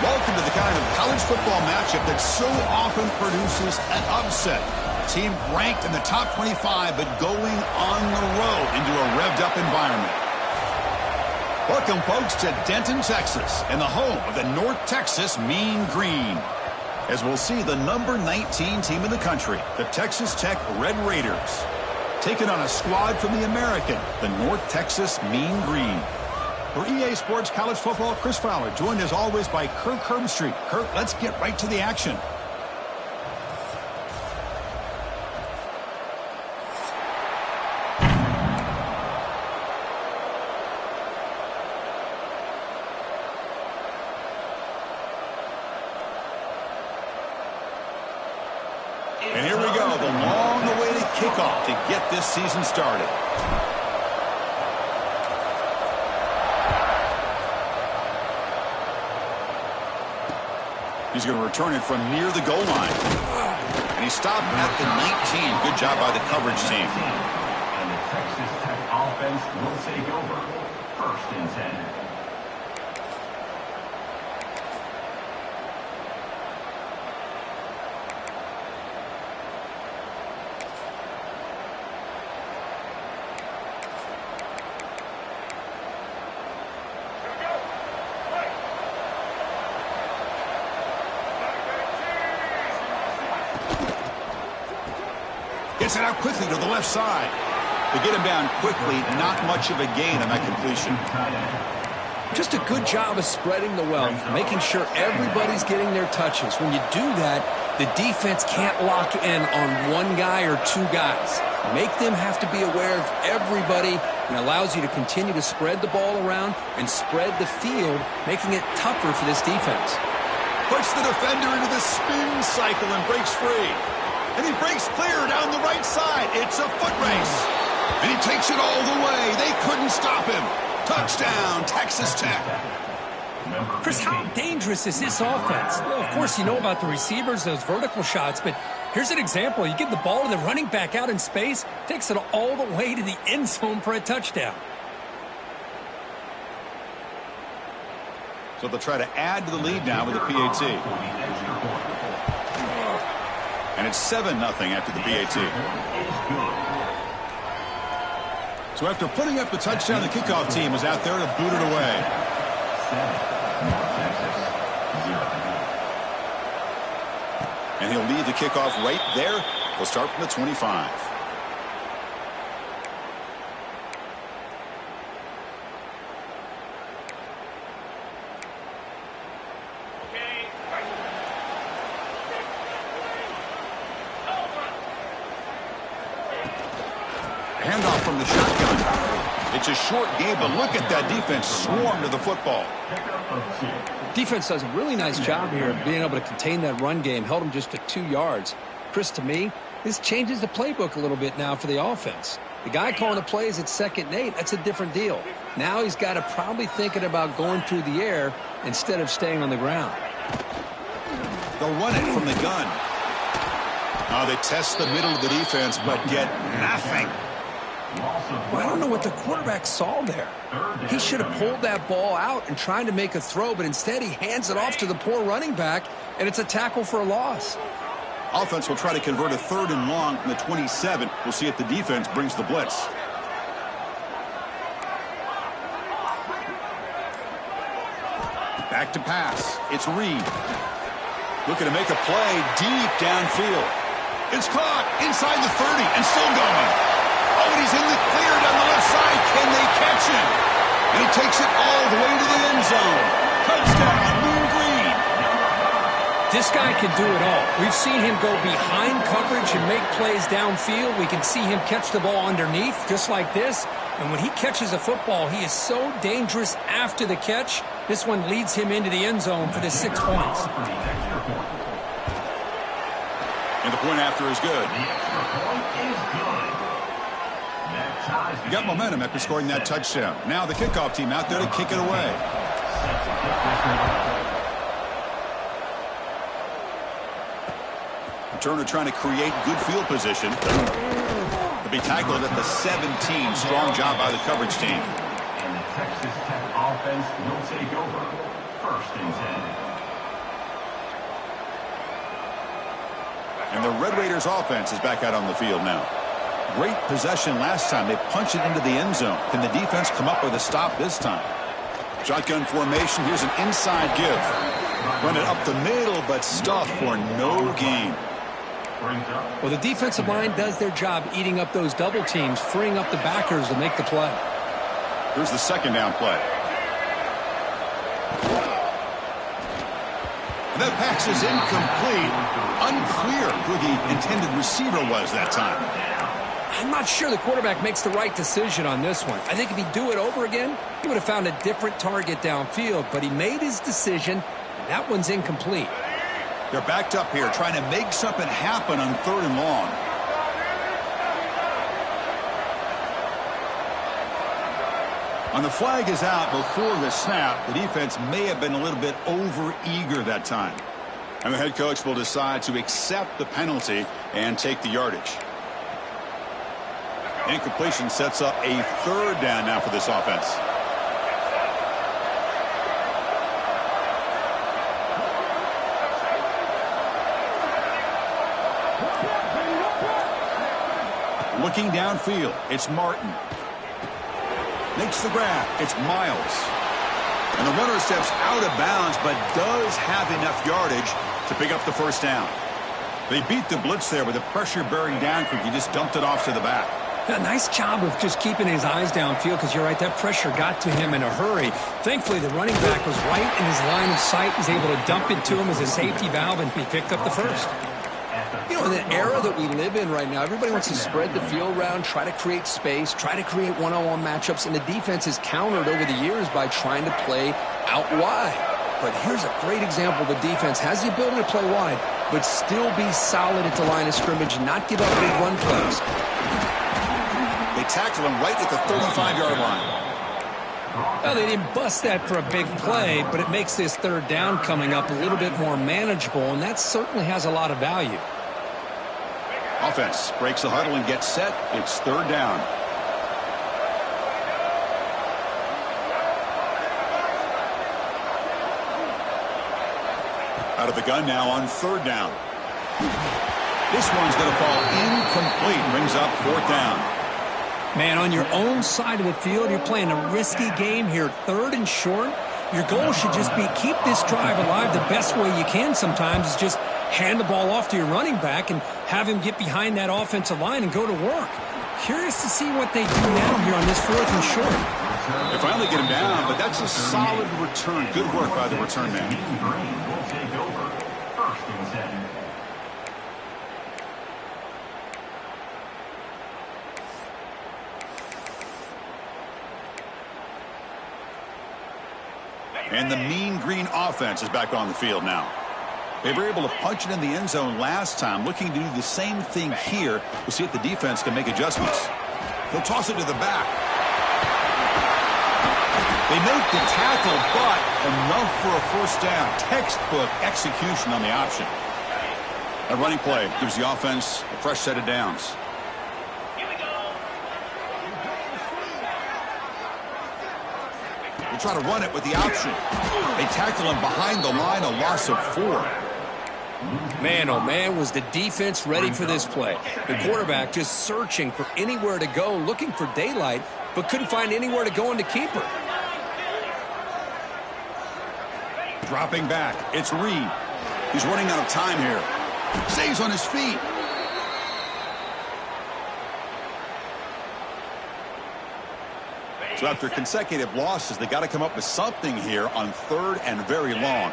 Welcome to the kind of college football matchup that so often produces an upset. A team ranked in the top 25, but going on the road into a revved-up environment. Welcome, folks, to Denton, Texas, and the home of the North Texas Mean Green. As we'll see, the number 19 team in the country, the Texas Tech Red Raiders, taking on a squad from the American, the North Texas Mean Green. For EA Sports College Football, Chris Fowler, joined as always by Kirk Herbstreit. Kirk, let's get right to the action. And here we go, the long-awaited kickoff to get this season started. He's going to return it from near the goal line. And he stopped at the 19. Good job by the coverage team. And the Texas Tech offense will take over. 1st and 10. Gets it out quickly to the left side. To get him down quickly, not much of a gain on that completion. Just a good job of spreading the wealth, making sure everybody's getting their touches. When you do that, the defense can't lock in on one guy or two guys. Make them have to be aware of everybody, and allows you to continue to spread the ball around and spread the field, making it tougher for this defense. Puts the defender into the spin cycle and breaks free. And he breaks clear down the right side. It's a foot race. And he takes it all the way. They couldn't stop him. Touchdown, Texas Tech. Chris, how dangerous is this offense? Well, of course, you know about the receivers, those vertical shots, but here's an example. You give the ball to the running back out in space, takes it all the way to the end zone for a touchdown. So they'll try to add to the lead now with the PAT. And it's 7-0 after the PAT. So after putting up the touchdown, the kickoff team is out there to boot it away. And he'll leave the kickoff right there. We'll start from the 25. Handoff from the shotgun. It's a short game, but look at that defense swarm to the football. Defense does a really nice job here of being able to contain that run game. Held him just to 2 yards. Chris, to me, this changes the playbook a little bit now for the offense. The guy calling the plays at 2nd and 8, that's a different deal. Now he's got to probably thinking about going through the air instead of staying on the ground. They'll run it from the gun. Oh, they test the middle of the defense, but get nothing. Well, I don't know what the quarterback saw there. He should have pulled that ball out and tried to make a throw, but instead he hands it off to the poor running back, and it's a tackle for a loss. Offense will try to convert a 3rd and long from the 27. We'll see if the defense brings the blitz. Back to pass. It's Reed. Looking to make a play deep downfield. It's caught inside the 30 and still going. Oh, and he's in the clear down the left side. Can they catch him? And he takes it all the way to the end zone. Touchdown, Mean Green. This guy can do it all. We've seen him go behind coverage and make plays downfield. We can see him catch the ball underneath, just like this. And when he catches a football, he is so dangerous after the catch. This one leads him into the end zone for the 6 points. And the point after is good. You got momentum after scoring that touchdown. Now the kickoff team out there to kick it away. Returner trying to create good field position. To be tackled at the 17. Strong job by the coverage team. And the Texas Tech offense will take over. 1st and 10. Red Raiders offense is back out on the field now. Great possession last time. They punched it into the end zone. Can the defense come up with a stop this time? Shotgun formation. Here's an inside give. Run it up the middle, but stuffed for no gain. Well, the defensive line does their job eating up those double teams, freeing up the backers to make the play. Here's the second down play. That pass is incomplete. Unclear who the intended receiver was that time. I'm not sure the quarterback makes the right decision on this one. I think if he'd do it over again, he would have found a different target downfield, but he made his decision, and that one's incomplete. They're backed up here trying to make something happen on 3rd and long. When the flag is out before the snap, the defense may have been a little bit over-eager that time. And the head coach will decide to accept the penalty and take the yardage. Incompletion sets up a 3rd down now for this offense. Looking downfield, it's Martin. Makes the grab. It's Miles. And the runner steps out of bounds, but does have enough yardage to pick up the first down. They beat the blitz there with the pressure bearing down quick. He just dumped it off to the back. A nice job of just keeping his eyes downfield, because you're right, that pressure got to him in a hurry. Thankfully, the running back was right in his line of sight. He's able to dump it to him as a safety valve, and he picked up the first. You know, in the era that we live in right now, everybody wants to spread the field around, try to create space, try to create one-on-one matchups, and the defense has countered over the years by trying to play out wide. But here's a great example. The defense has the ability to play wide, but still be solid at the line of scrimmage, not give up big run plays. They tackle him right at the 35-yard line. Well, they didn't bust that for a big play, but it makes this 3rd down coming up a little bit more manageable, and that certainly has a lot of value. Offense breaks the huddle and gets set. It's 3rd down. Out of the gun now on 3rd down. This one's going to fall incomplete. Brings up 4th down. Man, on your own side of the field, you're playing a risky game here. 3rd and short. Your goal should just be keep this drive alive the best way you can sometimes is just hand the ball off to your running back and have him get behind that offensive line and go to work. Curious to see what they do now here on this 4th and short. They finally get him down, but that's a solid return. Good work by the return man. Will take over. 1st and 10. And the mean green offense is back on the field now. They were able to punch it in the end zone last time. Looking to do the same thing here. We'll see if the defense can make adjustments. They'll toss it to the back. They make the tackle, but enough for a 1st down. Textbook execution on the option. A running play gives the offense a fresh set of downs. They try to run it with the option. They tackle him behind the line, a loss of 4. Man, oh man, was the defense ready for this play. The quarterback just searching for anywhere to go, looking for daylight, but couldn't find anywhere to go in the keeper. Dropping back, it's Reed. He's running out of time here. Stays on his feet. So after consecutive losses, they got to come up with something here on 3rd and very long.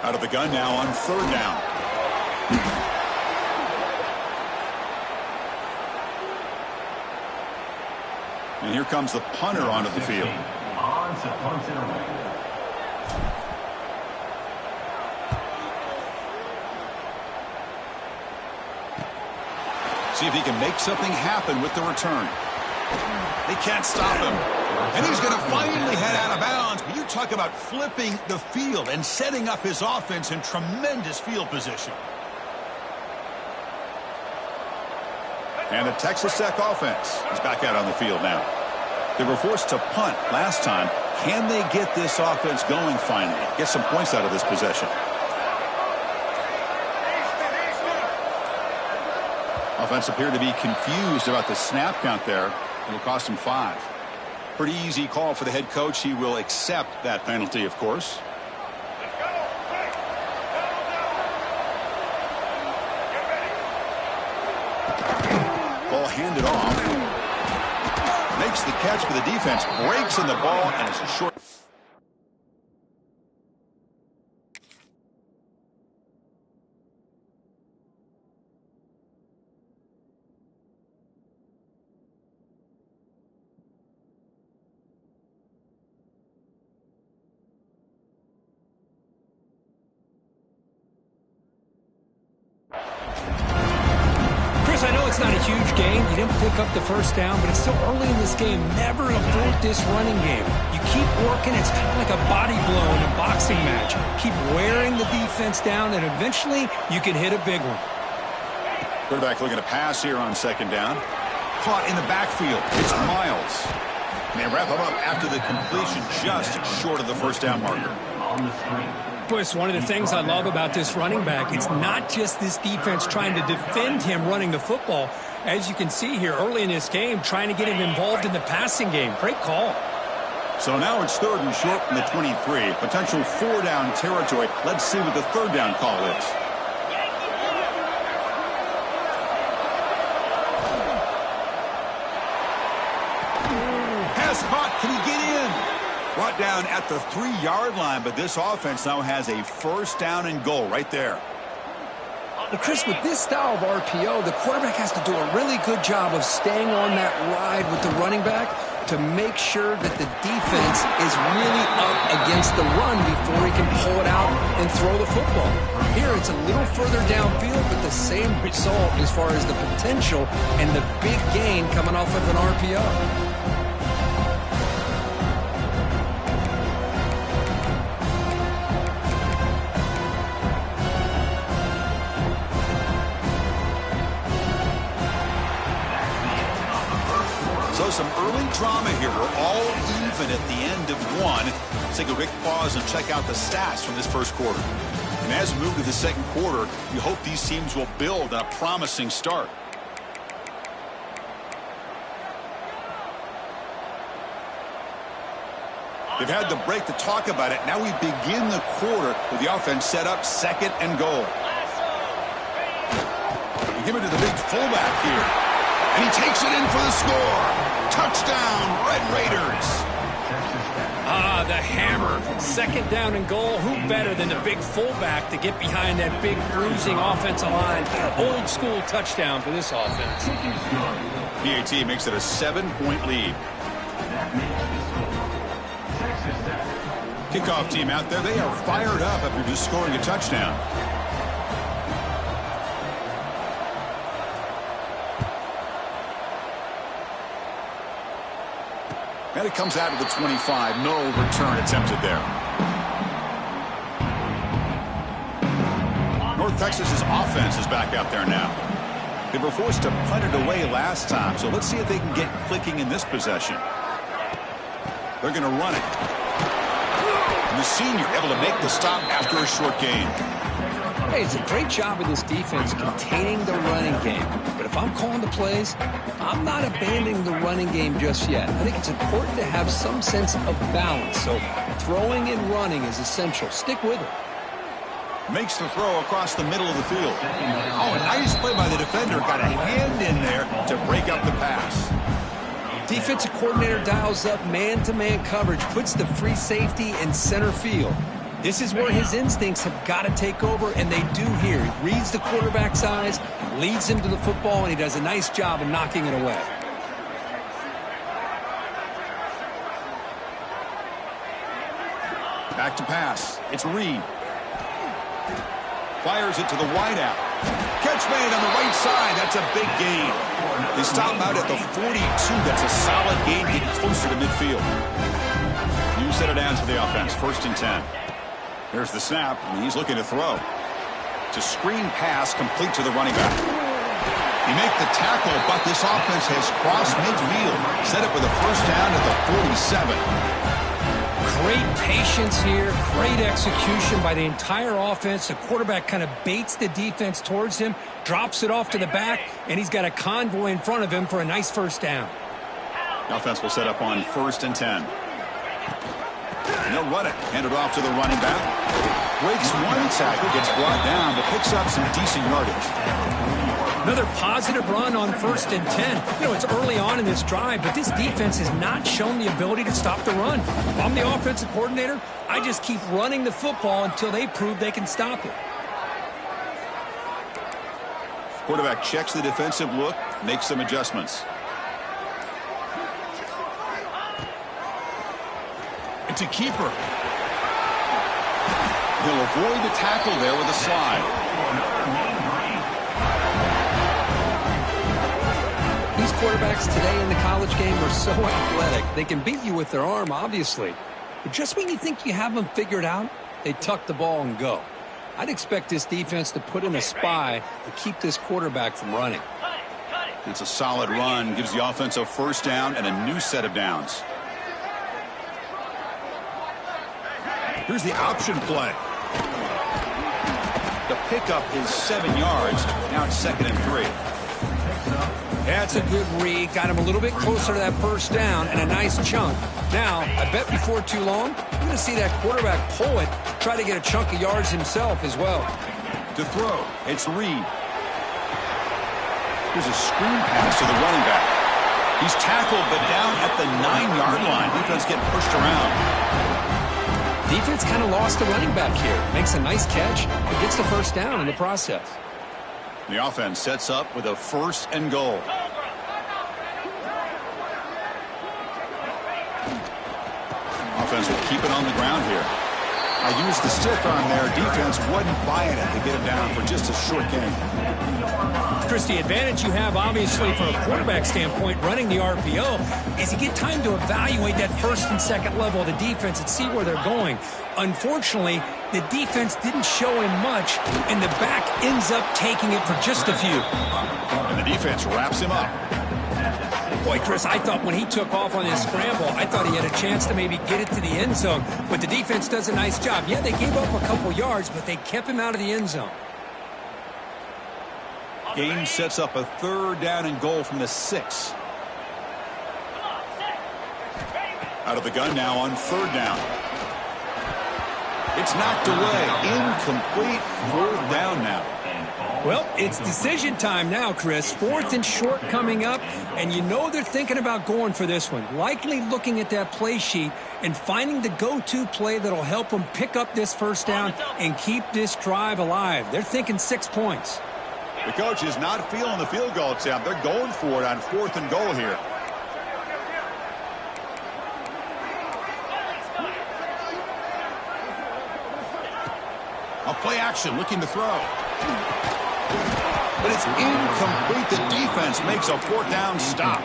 Out of the gun now on 3rd down. And here comes the punter onto the field. On to punt it away. See if he can make something happen with the return. They can't stop him. And he's going to finally head out of bounds. But you talk about flipping the field and setting up his offense in tremendous field position. And the Texas Tech offense is back out on the field now. They were forced to punt last time. Can they get this offense going finally? Get some points out of this possession. Offense appeared to be confused about the snap count there. It'll cost him 5. Pretty easy call for the head coach. He will accept that penalty, of course. Ball handed off. Makes the catch for the defense. Breaks in the ball, and it's a short. I know it's not a huge gain. You didn't pick up the first down, but it's still early in this game. Never abort this running game. You keep working. It's kind of like a body blow in a boxing match. Keep wearing the defense down, and eventually you can hit a big one. Quarterback looking to pass here on second down. Caught in the backfield. It's Miles. And they wrap him up after the completion just short of the first down marker. On the screen. Boy, it's one of the things I love about this running back. It's not just this defense trying to defend him running the football. As you can see here early in this game, trying to get him involved in the passing game. Great call. So now it's 3rd and short from the 23. Potential 4-down territory. Let's see what the 3rd down call is. Pass caught. Can he get in? Brought down at the 3-yard line, but this offense now has a 1st down and goal right there. Well, Chris, with this style of RPO, the quarterback has to do a really good job of staying on that ride with the running back to make sure that the defense is really up against the run before he can pull it out and throw the football. Here, it's a little further downfield, but the same result as far as the potential and the big gain coming off of an RPO. So some early drama here. We're all even at the end of one. Let's take a quick pause and check out the stats from this first quarter. And as we move to the second quarter, we hope these teams will build on a promising start. They've had the break to talk about it. Now we begin the quarter with the offense set up 2nd and goal. We give it to the big fullback here. And he takes it in for the score. Touchdown, Red Raiders. Ah, the hammer. 2nd down and goal. Who better than the big fullback to get behind that big bruising offensive line? Old school touchdown for this offense. PAT makes it a 7-point lead. Kickoff team out there. They are fired up after just scoring a touchdown. And it comes out to the 25. No return attempted there. North Texas's offense is back out there now. They were forced to punt it away last time, so let's see if they can get clicking in this possession. They're going to run it. And the senior able to make the stop after a short gain. Hey, it's a great job of this defense containing the running game. But if I'm calling the plays, I'm not abandoning the running game just yet. I think it's important to have some sense of balance. So throwing and running is essential. Stick with it. Makes the throw across the middle of the field. Oh, a nice play by the defender. Got a hand in there to break up the pass. Defensive coordinator dials up man-to-man coverage, puts the free safety in center field. This is where his instincts have got to take over, and they do here. He reads the quarterback's eyes, leads him to the football, and he does a nice job of knocking it away. Back to pass. It's Reed. Fires it to the wideout. Catch made on the right side. That's a big gain. They stop him out at the 42. That's a solid gain, getting closer to midfield. New set of downs for the offense. 1st and 10. Here's the snap, and he's looking to throw. It's a screen pass complete to the running back. He made the tackle, but this offense has crossed midfield. Set up with a first down at the 47. Great patience here, great execution by the entire offense. The quarterback kind of baits the defense towards him, drops it off to the back, and he's got a convoy in front of him for a nice first down. The offense will set up on 1st and 10. And they'll run it. Hand it off to the running back. Breaks one tackle, gets brought down, but picks up some decent yardage. Another positive run on 1st and 10. You know, it's early on in this drive, but this defense has not shown the ability to stop the run. If I'm the offensive coordinator, I just keep running the football until they prove they can stop it. Quarterback checks the defensive look, makes some adjustments. It's a keeper. He'll avoid the tackle there with a slide. These quarterbacks today in the college game are so athletic. They can beat you with their arm, obviously. But just when you think you have them figured out, they tuck the ball and go. I'd expect this defense to put in a spy to keep this quarterback from running. It's a solid run, gives the offense a first down and a new set of downs. Here's the option play. The pickup is 7 yards. Now it's 2nd and 3. That's a good read. Got him a little bit closer to that first down and a nice chunk. Now, I bet before too long, you're going to see that quarterback pull it, try to get a chunk of yards himself as well. To throw, it's Reed. Here's a screen pass to the running back. He's tackled, but down at the 9-yard line. Defense getting pushed around. Defense kind of lost a running back here. Makes a nice catch, but gets the first down in the process. The offense sets up with a 1st and goal. Offense will keep it on the ground here. I used the stick on there. Defense wasn't buying it to get him down for just a short game. Chris, the advantage you have, obviously, from a quarterback standpoint, running the RPO, is you get time to evaluate that 1st and 2nd level of the defense and see where they're going. Unfortunately, the defense didn't show him much, and the back ends up taking it for just a few. And the defense wraps him up. Boy, Chris, I thought when he took off on his scramble, I thought he had a chance to maybe get it to the end zone, but the defense does a nice job. Yeah, they gave up a couple yards, but they kept him out of the end zone. Game sets up a 3rd down and goal from the 6. Out of the gun now on 3rd down. It's knocked away. Incomplete. 4th down now. Well, it's decision time now, Chris. 4th and short coming up, and you know they're thinking about going for this one. Likely looking at that play sheet and finding the go-to play that'll help them pick up this first down and keep this drive alive. They're thinking 6 points. The coach is not feeling the field goal attempt. They're going for it on 4th and goal here. A play action, looking to throw. But it's incomplete. The defense makes a 4th down stop.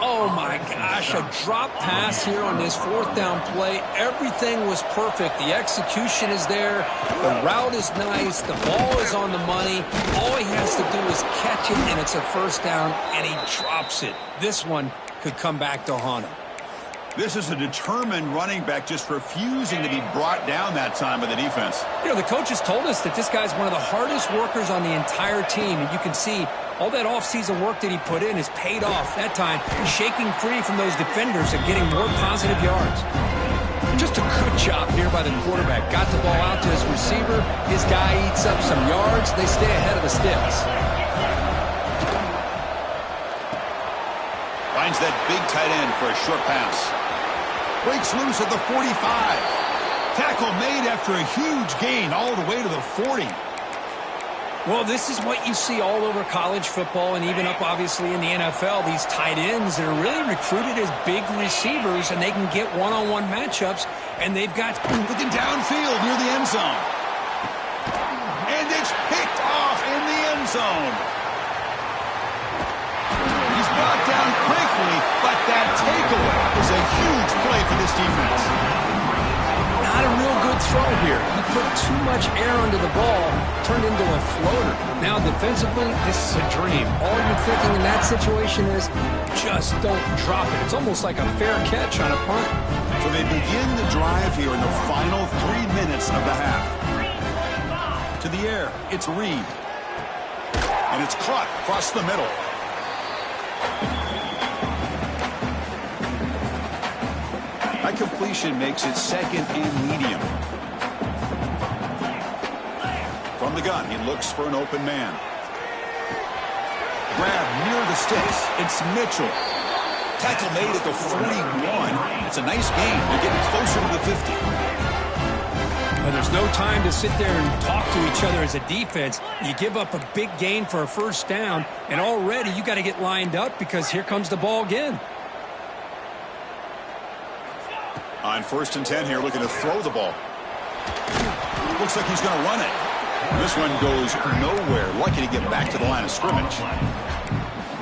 Oh, my gosh, a drop pass here on this 4th down play. Everything was perfect. The execution is there. The route is nice. The ball is on the money. All he has to do is catch it, and it's a first down, and he drops it. This one could come back to haunt him. This is a determined running back just refusing to be brought down that time by the defense. You know, the coaches told us that this guy's one of the hardest workers on the entire team, and you can see all that offseason work that he put in has paid off. That time, shaking free from those defenders and getting more positive yards. Just a good job here by the quarterback. Got the ball out to his receiver. His guy eats up some yards. They stay ahead of the sticks. Finds that big tight end for a short pass. Breaks loose at the 45. Tackle made after a huge gain all the way to the 40. Well, this is what you see all over college football and even up, obviously, in the NFL. These tight ends that are really recruited as big receivers, and they can get one-on-one matchups, and they've got... Looking downfield near the end zone. And it's picked off in the end zone. He's brought down quickly, but that takeaway is a huge play for this defense. Not a real good bad throw here. He put too much air under the ball, turned into a floater. Now defensively, this is a dream. All you're thinking in that situation is just don't drop it. It's almost like a fair catch on a punt. So they begin the drive here in the final 3 minutes of the half. To the air, it's Reed. And it's caught across the middle. That completion makes it second and medium. From the gun, he looks for an open man. Grab near the sticks. It's Mitchell. Tackle made at the 41. It's a nice gain. They're getting closer to the 50. Well, there's no time to sit there and talk to each other as a defense. You give up a big gain for a first down, and already you got to get lined up because here comes the ball again. On 1st and 10 here, looking to throw the ball. Looks like he's going to run it. This one goes nowhere. Lucky to get back to the line of scrimmage.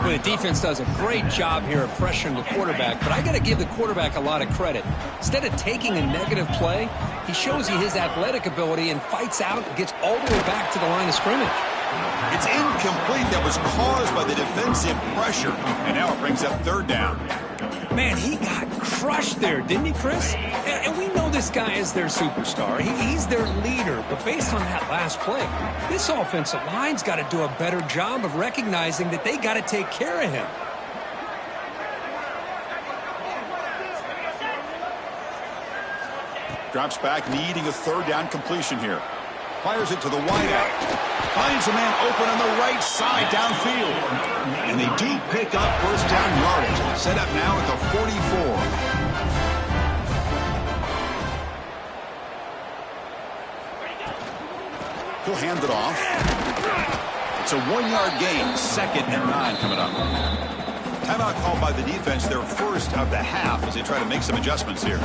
Well, the defense does a great job here of pressuring the quarterback, but I got to give the quarterback a lot of credit. Instead of taking a negative play, he shows you his athletic ability and fights out and gets all the way back to the line of scrimmage. It's incomplete. That was caused by the defensive pressure. And now it brings up 3rd down. Man, he got crushed there, didn't he, Chris? And we know this guy is their superstar. He's their leader. But based on that last play, this offensive line's got to do a better job of recognizing that they got to take care of him. Drops back, needing a 3rd down completion here. Fires it to the wideout. Finds a man open on the right side downfield. And they do pick up 1st down yardage. Set up now at the 44. He'll hand it off. It's a 1-yard gain. 2nd and 9 coming up. Timeout called by the defense, their first of the half, as they try to make some adjustments here.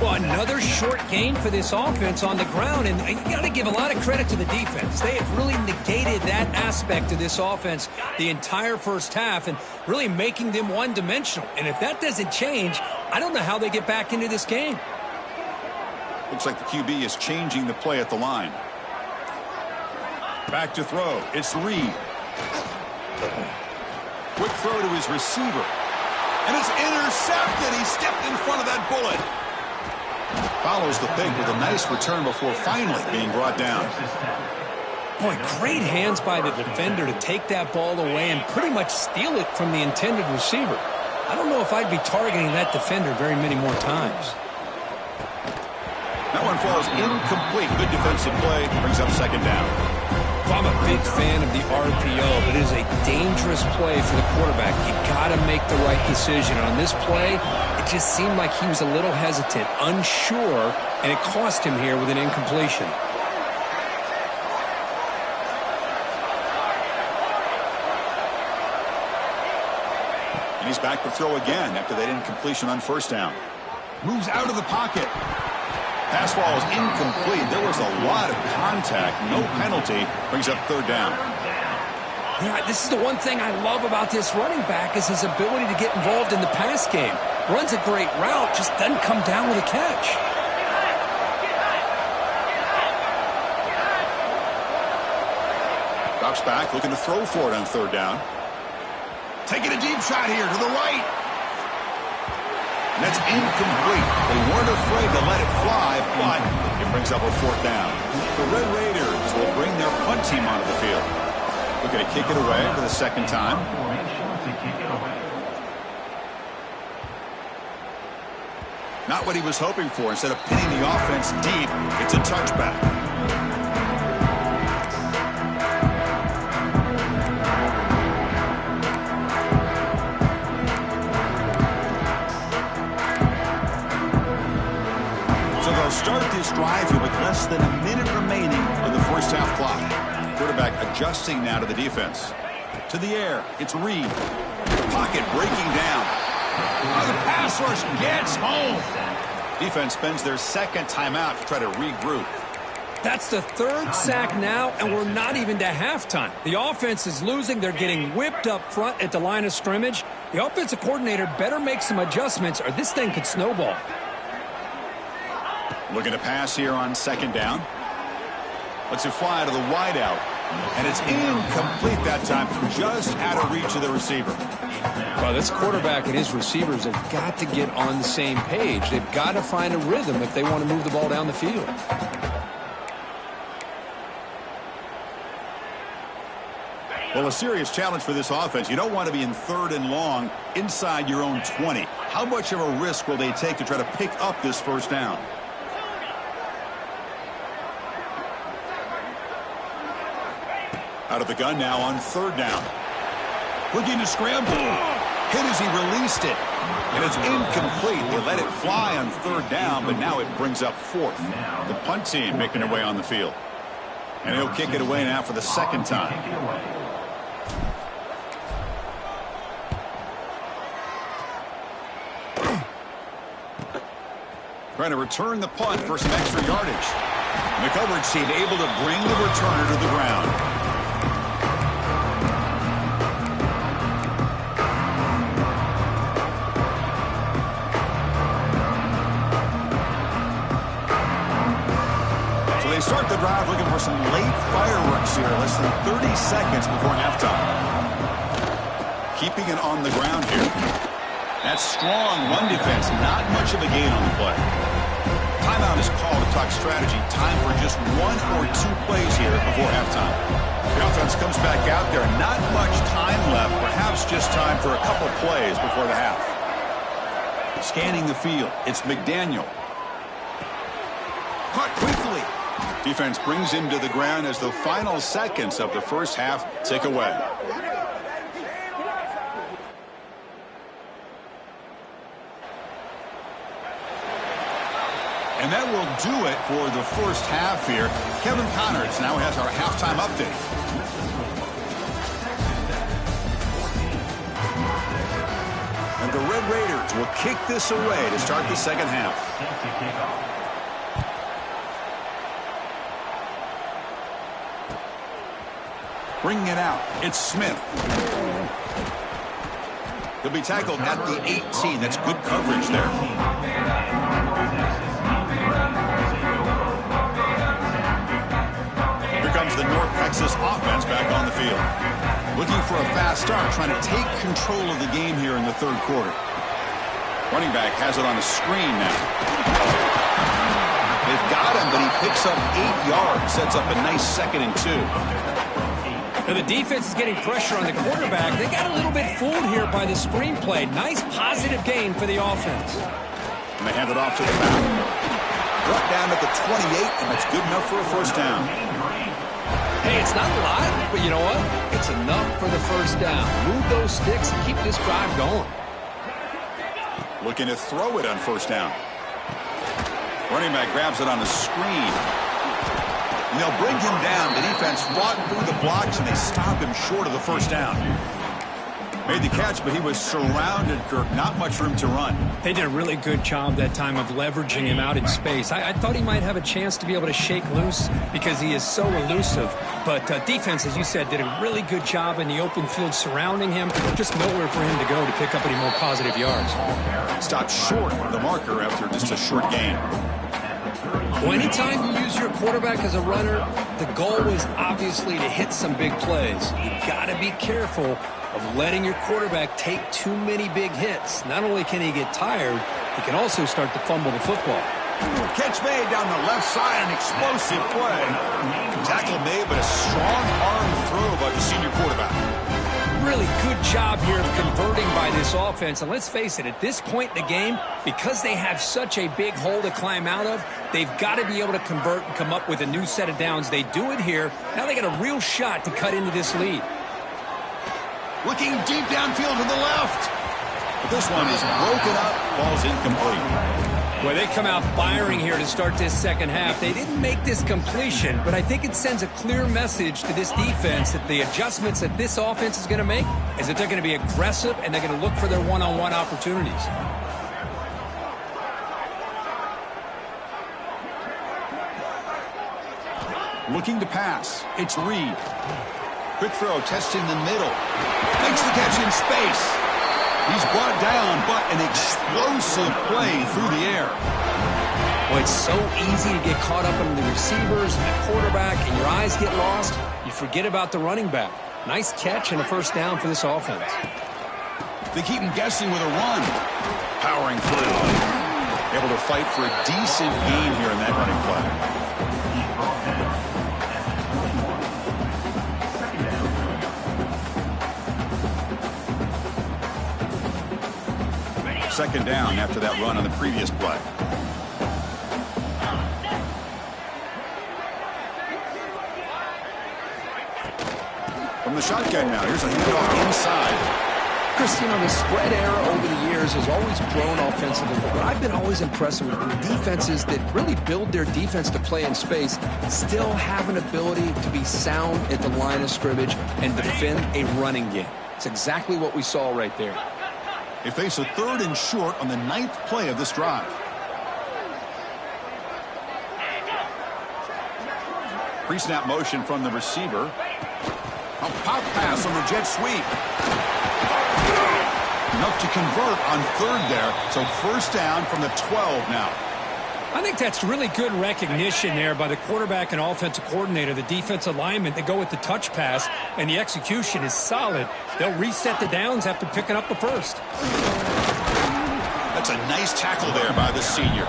Well, another short gain for this offense on the ground, and you got to give a lot of credit to the defense. They have really negated that aspect of this offense the entire first half and really making them one-dimensional. And if that doesn't change, I don't know how they get back into this game. Looks like the QB is changing the play at the line. Back to throw. It's Reed. Quick throw to his receiver. And it's intercepted. He stepped in front of that bullet. Follows the pick with a nice return before finally being brought down. Boy, great hands by the defender to take that ball away and pretty much steal it from the intended receiver. I don't know if I'd be targeting that defender very many more times. That one falls incomplete. Good defensive play. Brings up 2nd down. I'm a big fan of the RPO, but it is a dangerous play for the quarterback. You got to make the right decision. On this play, it just seemed like he was a little hesitant, unsure, and it cost him here with an incompletion. And he's back to throw again after that incompletion on 1st down. Moves out of the pocket. Pass ball is incomplete. There was a lot of contact. No penalty. Brings up 3rd down. Yeah, this is the one thing I love about this running back is his ability to get involved in the pass game. Runs a great route, just doesn't come down with a catch. Drops back, looking to throw for it on 3rd down. Taking a deep shot here to the right. And that's incomplete. They weren't afraid to let it fly, but it brings up a 4th down. The Red Raiders will bring their punt team onto the field. Looking to kick it away for the 2nd time. Not what he was hoping for. Instead of pinning the offense deep, it's a touchback. Start this drive here with less than a minute remaining in the first half clock. Quarterback adjusting now to the defense. To the air, it's Reed. Pocket breaking down. Oh, the pass rush gets home. Defense spends their 2nd timeout to try to regroup. That's the 3rd sack now, and we're not even to halftime. The offense is losing. They're getting whipped up front at the line of scrimmage. The offensive coordinator better make some adjustments or this thing could snowball. Looking to pass here on second down. Lets it fly to the wideout. And it's incomplete that time, just out of reach of the receiver. Well, this quarterback and his receivers have got to get on the same page. They've got to find a rhythm if they want to move the ball down the field. Well, a serious challenge for this offense. You don't want to be in 3rd and long inside your own 20. How much of a risk will they take to try to pick up this first down? Out of the gun now on 3rd down. Looking to scramble. Hit as he released it. And it's incomplete. They let it fly on 3rd down, but now it brings up 4th. The punt team making their way on the field. And he'll kick it away now for the 2nd time. Trying to return the punt for some extra yardage. And the coverage team able to bring the returner to the ground. So they start the drive looking for some late fireworks here, less than 30 seconds before halftime. Keeping it on the ground here. That strong run defense, not much of a gain on the play. Timeout is called to talk strategy. Time for just 1 or 2 plays here before halftime. The offense comes back out there. Not much time left. Perhaps just time for a couple plays before the half. Scanning the field. It's McDaniel. Caught quickly. Defense brings him to the ground as the final seconds of the first half tick away. And that will do it for the first half here. Kevin Connors now has our halftime update. And the Red Raiders will kick this away to start the second half. Bringing it out, it's Smith. He'll be tackled at the 18. That's good coverage there. The North Texas offense back on the field. Looking for a fast start, trying to take control of the game here in the 3rd quarter. Running back has it on a screen now. They've got him, but he picks up 8 yards, sets up a nice 2nd and 2. Now the defense is getting pressure on the quarterback. They got a little bit fooled here by the screen play. Nice positive gain for the offense. And they hand it off to the back. Brought down at the 28, and that's good enough for a first down. Hey, it's not a lot, but you know what? It's enough for the first down. Move those sticks and keep this drive going. Looking to throw it on first down. Running back grabs it on the screen. And they'll bring him down. The defense fought through the blocks, and they stop him short of the first down. Made the catch, but he was surrounded, Kirk. Not much room to run. They did a really good job that time of leveraging him out in space. I thought he might have a chance to be able to shake loose because he is so elusive. But defense, as you said, did a really good job in the open field surrounding him. Just nowhere for him to go to pick up any more positive yards. Stopped short of the marker after just a short gain. Well, anytime you use your quarterback as a runner, the goal is obviously to hit some big plays. You got to be careful of letting your quarterback take too many big hits. Not only can he get tired, he can also start to fumble the football. Catch made down the left side, an explosive play. Tackle made, but a strong arm throw by the senior quarterback. Really good job here of converting by this offense. And let's face it, at this point in the game, because they have such a big hole to climb out of, they've got to be able to convert and come up with a new set of downs. They do it here. Now they got a real shot to cut into this lead. Looking deep downfield to the left. But this one is broken up, ball's incomplete. Well, they come out firing here to start this second half. They didn't make this completion, but I think it sends a clear message to this defense that the adjustments that this offense is going to make is that they're going to be aggressive and they're going to look for their one-on-one opportunities. Looking to pass. It's Reed. Quick throw, testing the middle. Makes the catch in space. He's brought down, but an explosive play through the air. Well, it's so easy to get caught up in the receivers and the quarterback, and your eyes get lost. You forget about the running back. Nice catch and a first down for this offense. They keep him guessing with a run. Powering through. Able to fight for a decent gain here in that running play. Second down after that run on the previous play. From the shotgun now, here's a handoff inside. Chris, the spread era over the years has always grown offensively, but I've been always impressed with defenses that really build their defense to play in space, still have an ability to be sound at the line of scrimmage and defend a running game. It's exactly what we saw right there. They face a 3rd and short on the 9th play of this drive. Pre-snap motion from the receiver. A pop pass on the jet sweep. Enough to convert on 3rd there. So first down from the 12 now. I think that's really good recognition there by the quarterback and offensive coordinator, the defensive lineman, to go with the touch pass, and the execution is solid. They'll reset the downs after picking up the first. That's a nice tackle there by the senior.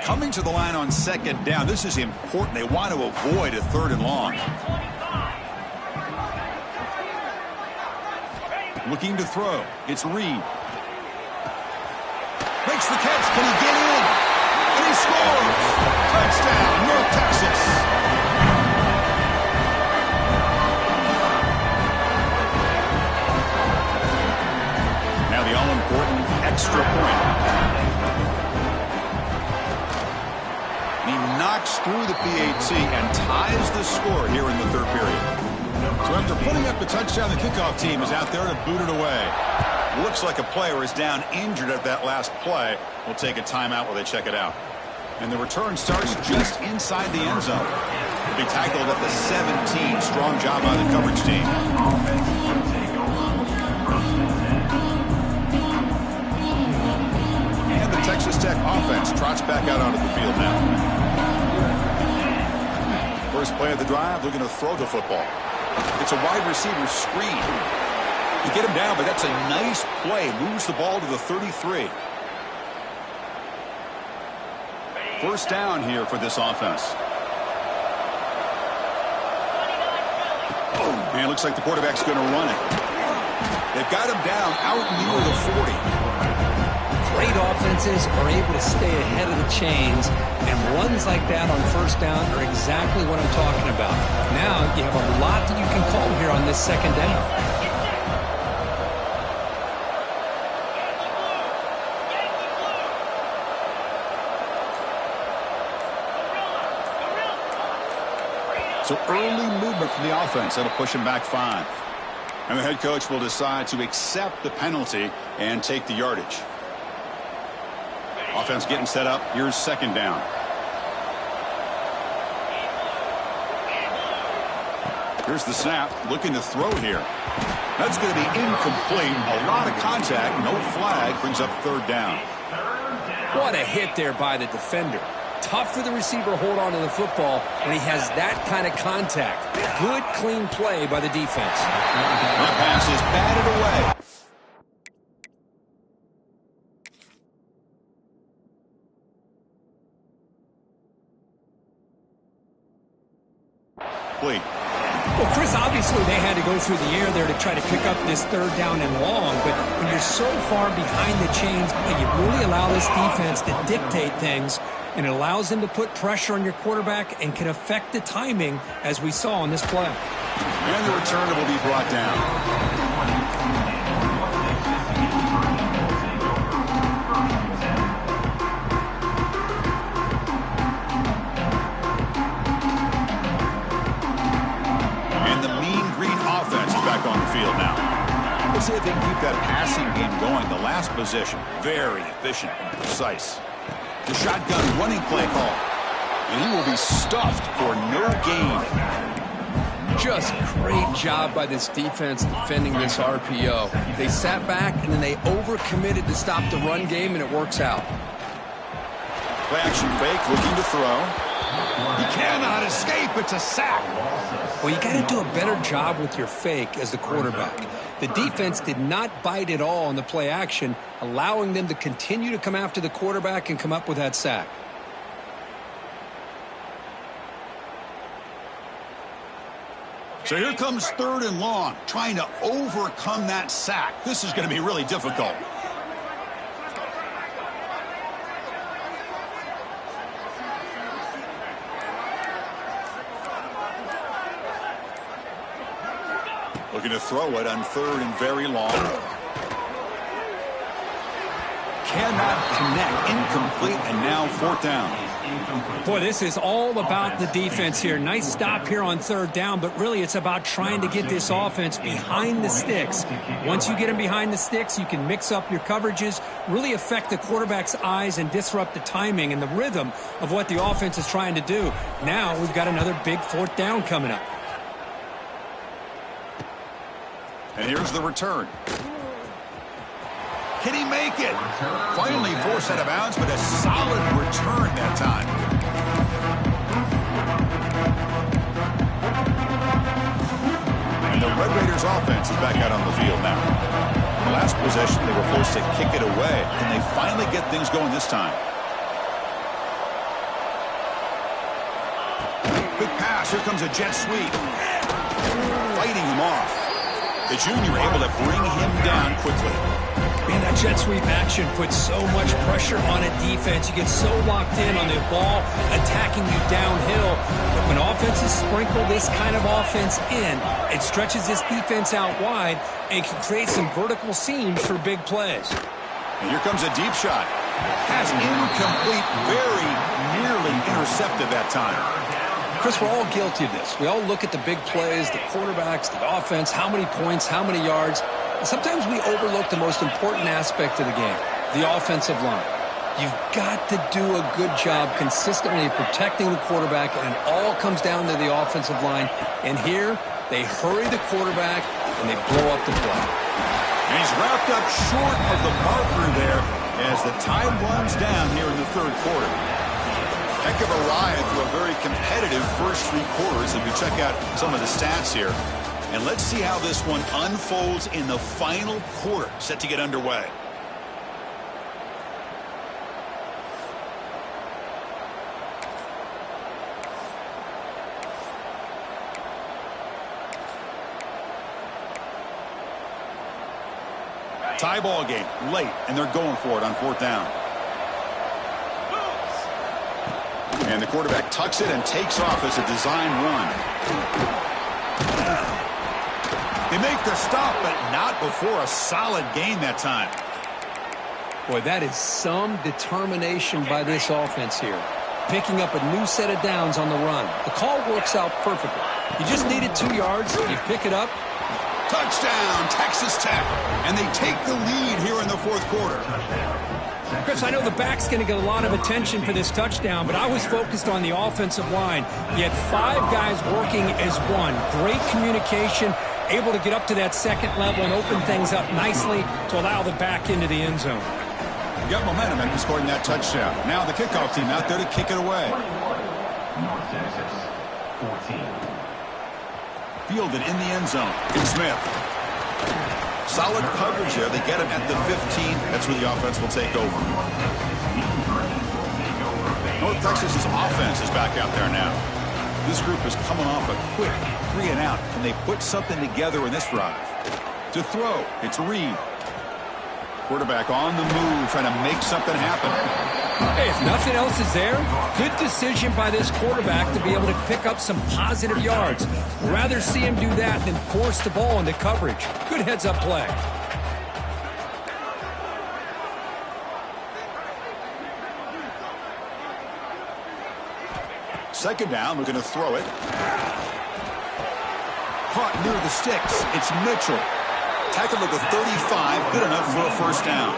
Coming to the line on second down. This is important. They want to avoid a 3rd and long. Looking to throw. It's Reed. Makes the catch. Can he get in? And he scores. Touchdown, North Texas. Now the all-important extra point. He knocks through the PAT and ties the score here in the 3rd period. So after putting up the touchdown, the kickoff team is out there to boot it away. Looks like a player is down injured at that last play. We'll take a timeout while they check it out. And the return starts just inside the end zone. They tackled at the 17. Strong job by the coverage team. And the Texas Tech offense trots back out onto the field now. First play of the drive, looking to throw the football. It's a wide receiver screen. You get him down, but that's a nice play. Moves the ball to the 33. First down here for this offense. And it looks like the quarterback's going to run it. They've got him down out near the 40. Great offenses are able to stay ahead of the chains, and runs like that on first down are exactly what I'm talking about. Now you have a lot that you can call here on this second down. So early movement from the offense. That'll push him back 5. And the head coach will decide to accept the penalty and take the yardage. Offense getting set up. Here's second down. Here's the snap. Looking to throw here. That's going to be incomplete. A lot of contact. No flag. Brings up 3rd down. What a hit there by the defender. Tough for the receiver to hold on to the football when he has that kind of contact. Good, clean play by the defense. That pass is batted away. Well, Chris, obviously they had to go through the air there to try to pick up this 3rd down and long, but when you're so far behind the chains, you really allow this defense to dictate things, and it allows them to put pressure on your quarterback and can affect the timing, as we saw on this play. And the return will be brought down. On the field now. Let's see if they can keep that passing game going. The last possession, very efficient and precise. The shotgun running play call. And he will be stuffed for no gain. Just great job by this defense defending this RPO. They sat back, and then they overcommitted to stop the run game, and it works out. Play action fake, looking to throw. He cannot escape. It's a sack. Well, you got to do a better job with your fake as the quarterback. The defense did not bite at all on the play action, allowing them to continue to come after the quarterback and come up with that sack. So here comes 3rd and long, trying to overcome that sack. This is going to be really difficult. Looking to throw it on 3rd and very long. Cannot connect. Incomplete, and now 4th down. Boy, this is all about the defense here. Nice stop here on 3rd down, but really it's about trying to get this offense behind the sticks. Once you get them behind the sticks, you can mix up your coverages, really affect the quarterback's eyes and disrupt the timing and the rhythm of what the offense is trying to do. Now we've got another big 4th down coming up. And here's the return. Can he make it? Finally forced out of bounds, but a solid return that time. And the Red Raiders offense is back out on the field now. The last possession, they were forced to kick it away, and they finally get things going this time. Quick pass. Here comes a jet sweep. Fighting him off. The junior able to bring him down quickly. Man, that jet sweep action puts so much pressure on a defense. You get so locked in on the ball attacking you downhill. But when offenses sprinkle this kind of offense in, it stretches this defense out wide and can create some vertical seams for big plays. And here comes a deep shot. Pass incomplete, very nearly intercepted that time. Chris, we're all guilty of this. We all look at the big plays, the quarterbacks, the offense, how many points, how many yards. And sometimes we overlook the most important aspect of the game, the offensive line. You've got to do a good job consistently protecting the quarterback, and it all comes down to the offensive line. And here, they hurry the quarterback, and they blow up the play. And he's wrapped up short of the marker there as the time runs down here in the 3rd quarter. Heck of a ride through a very competitive first 3 quarters as we check out some of the stats here. And let's see how this one unfolds in the final quarter, set to get underway. Tie ball game, late, and they're going for it on 4th down. And the quarterback tucks it and takes off as a design run. They make the stop, but not before a solid gain that time. Boy, that is some determination by this offense here. Picking up a new set of downs on the run. The call works out perfectly. You just needed 2 yards. You pick it up. Touchdown, Texas Tech. And they take the lead here in the 4th quarter. Chris, I know the back's going to get a lot of attention for this touchdown, but I was focused on the offensive line. You had 5 guys working as one. Great communication, able to get up to that 2nd level and open things up nicely to allow the back into the end zone. Got momentum after scoring that touchdown. Now the kickoff team out there to kick it away. North Texas, 14. Fielded in the end zone. It's Smith. Solid coverage there. They get him at the 15. That's where the offense will take over. North Texas's offense is back out there now. This group is coming off a quick 3 and out. Can they put something together in this drive? To throw, it's Reed. Quarterback on the move, trying to make something happen. Hey, if nothing else is there, good decision by this quarterback to be able to pick up some positive yards. We'd rather see him do that than force the ball into coverage. Good heads-up play. Second down, we're going to throw it. Caught near the sticks. It's Mitchell. Tackled at the 35, good enough for a first down.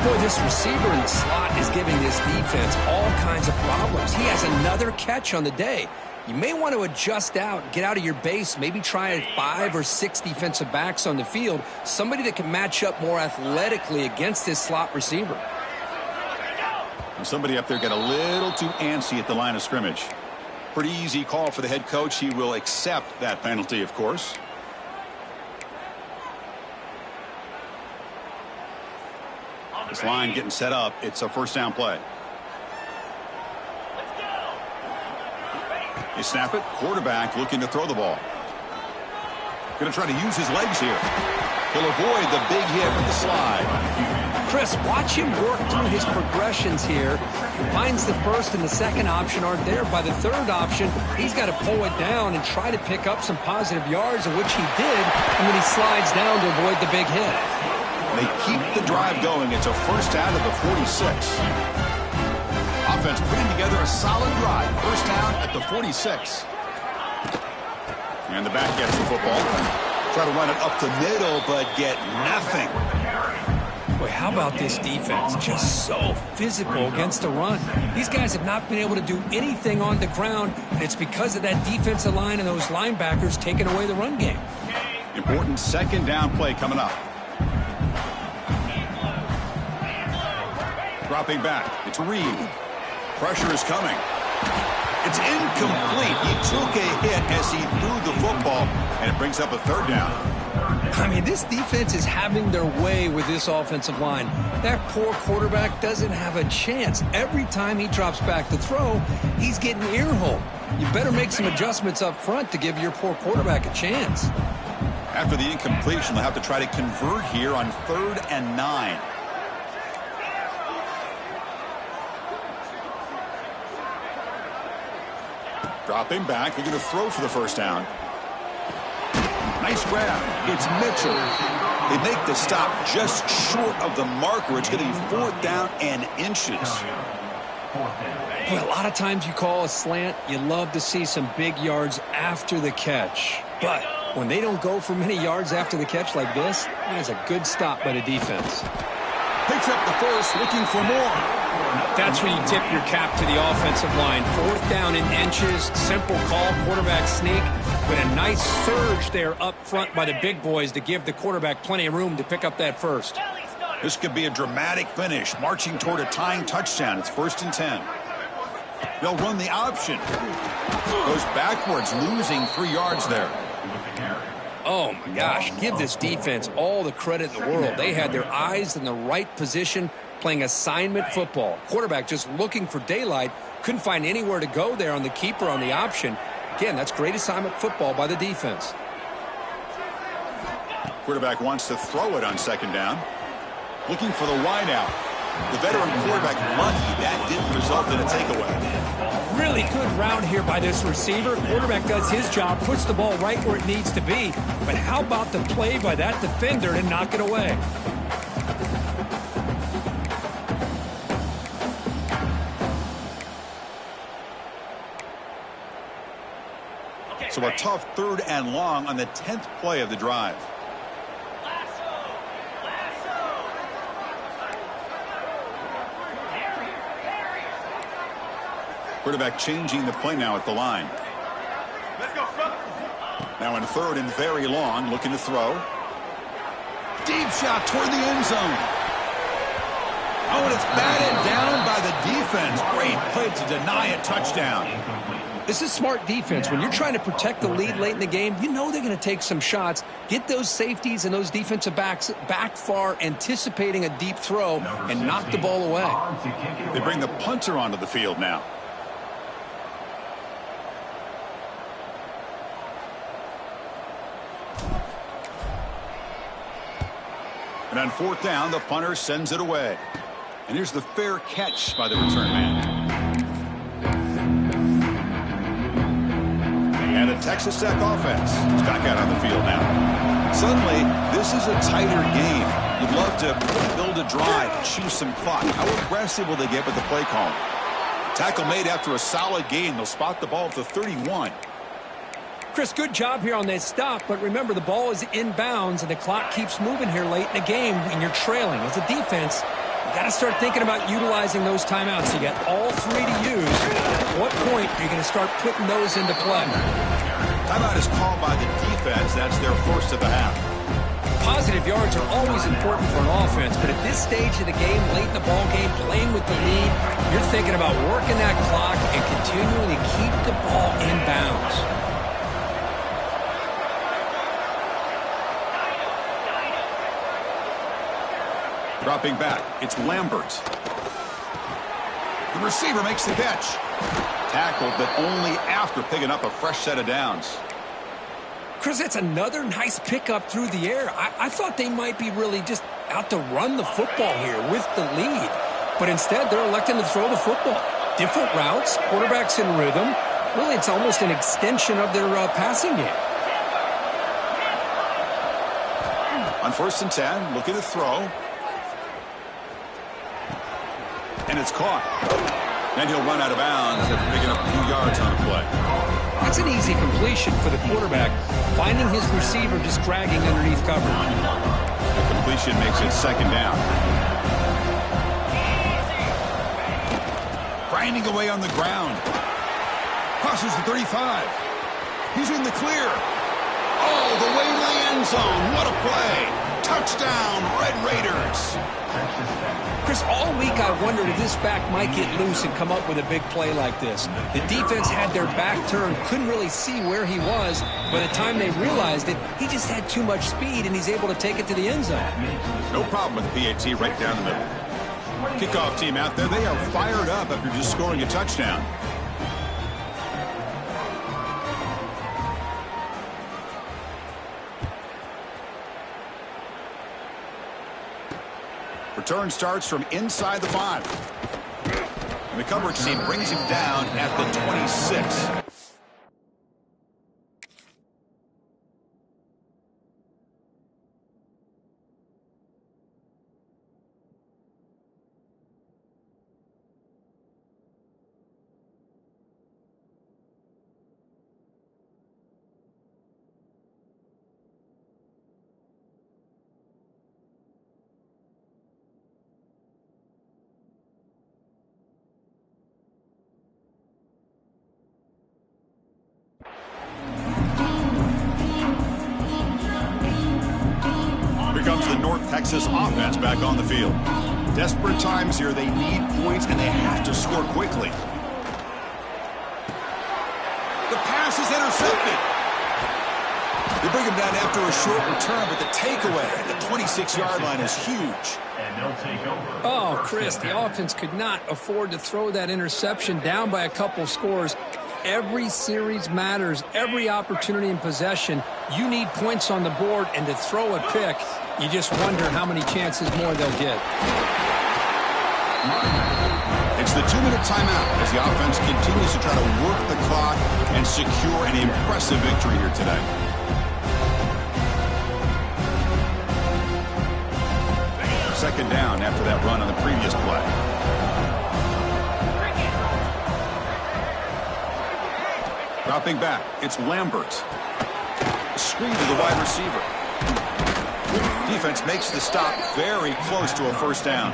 Boy, this receiver in the slot is giving this defense all kinds of problems. He has another catch on the day. You may want to adjust out, get out of your base, maybe try 5 or 6 defensive backs on the field, somebody that can match up more athletically against this slot receiver. Somebody up there got a little too antsy at the line of scrimmage. Pretty easy call for the head coach. He will accept that penalty, of course. This line getting set up. It's a first down play. They snap it. Quarterback looking to throw the ball. Going to try to use his legs here. He'll avoid the big hit with the slide. Chris, watch him work through his progressions here. Finds the first and the second option aren't there. By the third option, he's got to pull it down and try to pick up some positive yards, of which he did, and then he slides down to avoid the big hit. They keep the drive going. It's a first out of the 46. Offense putting together a solid drive. First down at the 46. And the back gets the football. Try to run it up the middle, but get nothing. Boy, how about this defense? Just so physical against the run. These guys have not been able to do anything on the ground, and it's because of that defensive line and those linebackers taking away the run game. Important second down play coming up. Dropping back. It's Reed. Pressure is coming. It's incomplete. He took a hit as he threw the football, and it brings up a third down. I mean, this defense is having their way with this offensive line. That poor quarterback doesn't have a chance. Every time he drops back to throw, he's getting earholed. You better make some adjustments up front to give your poor quarterback a chance. After the incompletion, they'll have to try to convert here on 3rd and 9. Dropping back, they're going to throw for the first down. Nice grab. It's Mitchell. They make the stop just short of the marker. It's going to be 4th down and inches. Well, a lot of times you call a slant, you love to see some big yards after the catch. But when they don't go for many yards after the catch like this, that is a good stop by the defense. Picks up the first, looking for more. That's when you tip your cap to the offensive line. 4th down in inches, simple call, quarterback sneak, but a nice surge there up front by the big boys to give the quarterback plenty of room to pick up that first. This could be a dramatic finish, marching toward a tying touchdown. It's 1st and 10. They'll run the option. Goes backwards, losing 3 yards there. Oh, my gosh, give this defense all the credit in the world. They had their eyes in the right position, playing assignment football. Quarterback just looking for daylight. Couldn't find anywhere to go there on the keeper on the option. Again, that's great assignment football by the defense. Quarterback wants to throw it on 2nd down. Looking for the wideout. The veteran quarterback lucky that didn't result in a takeaway. Really good route here by this receiver. Quarterback does his job, puts the ball right where it needs to be. But how about the play by that defender to knock it away? So a tough 3rd and long on the 10th play of the drive. Quarterback changing the play now at the line. Now in 3rd and very long, looking to throw. Deep shot toward the end zone. Oh, and it's batted down by the defense. Great play to deny a touchdown. This is smart defense. When you're trying to protect the lead late in the game, you know they're going to take some shots, get those safeties and those defensive backs back far, anticipating a deep throw, and knock the ball away. They bring the punter onto the field now. And on 4th down, the punter sends it away. And here's the fair catch by the return man. And a Texas Tech offense is back out on the field now. Suddenly, this is a tighter game. You'd love to build a drive, choose some clock. How aggressive will they get with the play call? Tackle made after a solid gain. They'll spot the ball at the 31. Chris, good job here on that stop, but remember, the ball is inbounds, and the clock keeps moving here late in the game, and you're trailing. As a defense, You got to start thinking about utilizing those timeouts. You got all three to use. At what point are you going to start putting those into play? Timeout is called by the defense. That's their first of the half. Positive yards are always important for an offense, but at this stage of the game, late in the ball game, playing with the lead, you're thinking about working that clock and continuing to keep the ball in bounds. Dropping back, it's Lambert. The receiver makes the catch. Tackled, but only after picking up a fresh set of downs. Chris, that's another nice pickup through the air. I thought they might be really just out to run the football here with the lead. But instead, they're electing to throw the football. Different routes, quarterbacks in rhythm. Really, it's almost an extension of their passing game. On 1st and 10, looking to throw. And it's caught. And he'll run out of bounds after picking up a few yards on the play. That's an easy completion for the quarterback, finding his receiver just dragging underneath coverage. The completion makes it 2nd down. Grinding away on the ground. Crosses the 35. He's in the clear. All the way to the end zone. What a play. Touchdown, Red Raiders. Chris, all week I wondered if this back might get loose and come up with a big play like this. The defense had their back turned, couldn't really see where he was. By the time they realized it, he just had too much speed, and he's able to take it to the end zone. No problem with the PAT right down the middle. Kickoff team out there, they are fired up after just scoring a touchdown. Return starts from inside the 5. And the coverage team brings him down at the 26. Comes the North Texas offense back on the field. Desperate times here. They need points, and they have to score quickly. The pass is intercepted. They bring him down after a short return, but the takeaway at the 26-yard line is huge. And they'll take over. Oh, Chris, the offense could not afford to throw that interception down by a couple scores. Every series matters. Every opportunity in possession, you need points on the board, and to throw a pick, you just wonder how many chances more they'll get. It's the 2-minute timeout as the offense continues to try to work the clock and secure an impressive victory here today. Second down after that run on the previous play. Dropping back, it's Lambert. Screen to the wide receiver. Defense makes the stop very close to a 1st down.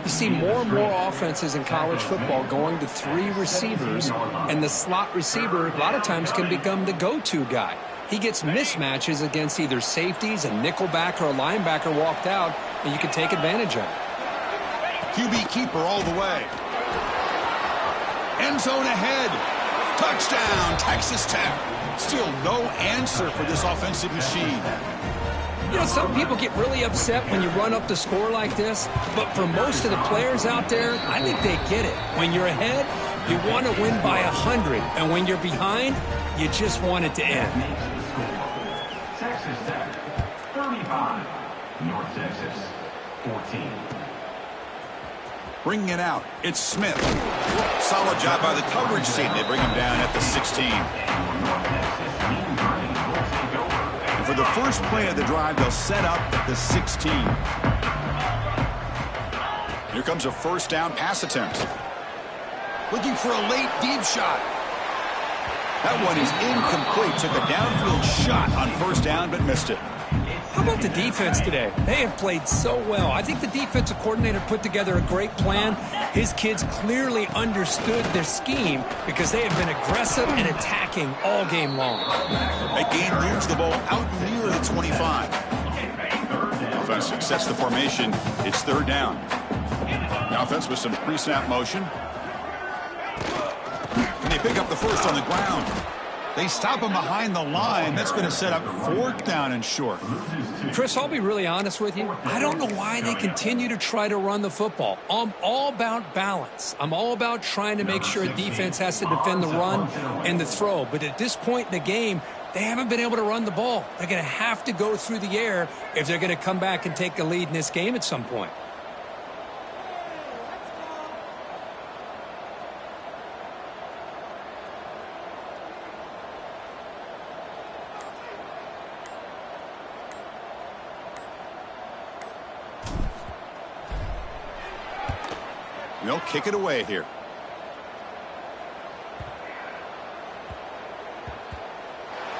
You see more and more offenses in college football going to 3 receivers, and the slot receiver a lot of times can become the go-to guy. He gets mismatches against either safeties, a nickelback, or a linebacker walked out, and you can take advantage of it. QB keeper all the way. End zone ahead. Touchdown, Texas Tech. Still no answer for this offensive machine. You know, some people get really upset when you run up the score like this, but for most of the players out there, I think they get it. When you're ahead, you want to win by 100, and when you're behind, you just want it to end. Texas Tech, 35. North Texas, 14. Bringing it out, it's Smith. Solid job by the coverage team. They bring him down at the 16. And for the first play of the drive, they'll set up at the 16. Here comes a 1st down pass attempt. Looking for a late deep shot. That one is incomplete. Took a downfield shot on 1st down, but missed it. How about the defense today? They have played so well. I think the defensive coordinator put together a great plan. His kids clearly understood their scheme because they have been aggressive and attacking all game long. That game moves the ball out near the 25. Offense sets the formation. It's third down. The offense with some pre-snap motion. And they pick up the first on the ground. They stop him behind the line. That's going to set up fourth down and short. Chris, I'll be really honest with you. I don't know why they continue to try to run the football. I'm all about balance. I'm all about trying to make sure a defense has to defend the run and the throw. But at this point in the game, they haven't been able to run the ball. They're going to have to go through the air if they're going to come back and take a lead in this game at some point. They'll kick it away here.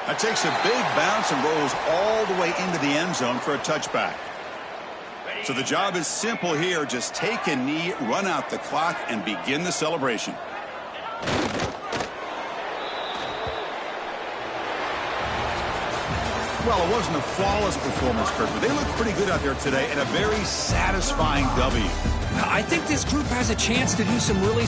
That takes a big bounce and rolls all the way into the end zone for a touchback. So the job is simple here. Just take a knee, run out the clock, and begin the celebration. Well, it wasn't a flawless performance, Kurt, but they looked pretty good out there today and a very satisfying W. I think this group has a chance to do some really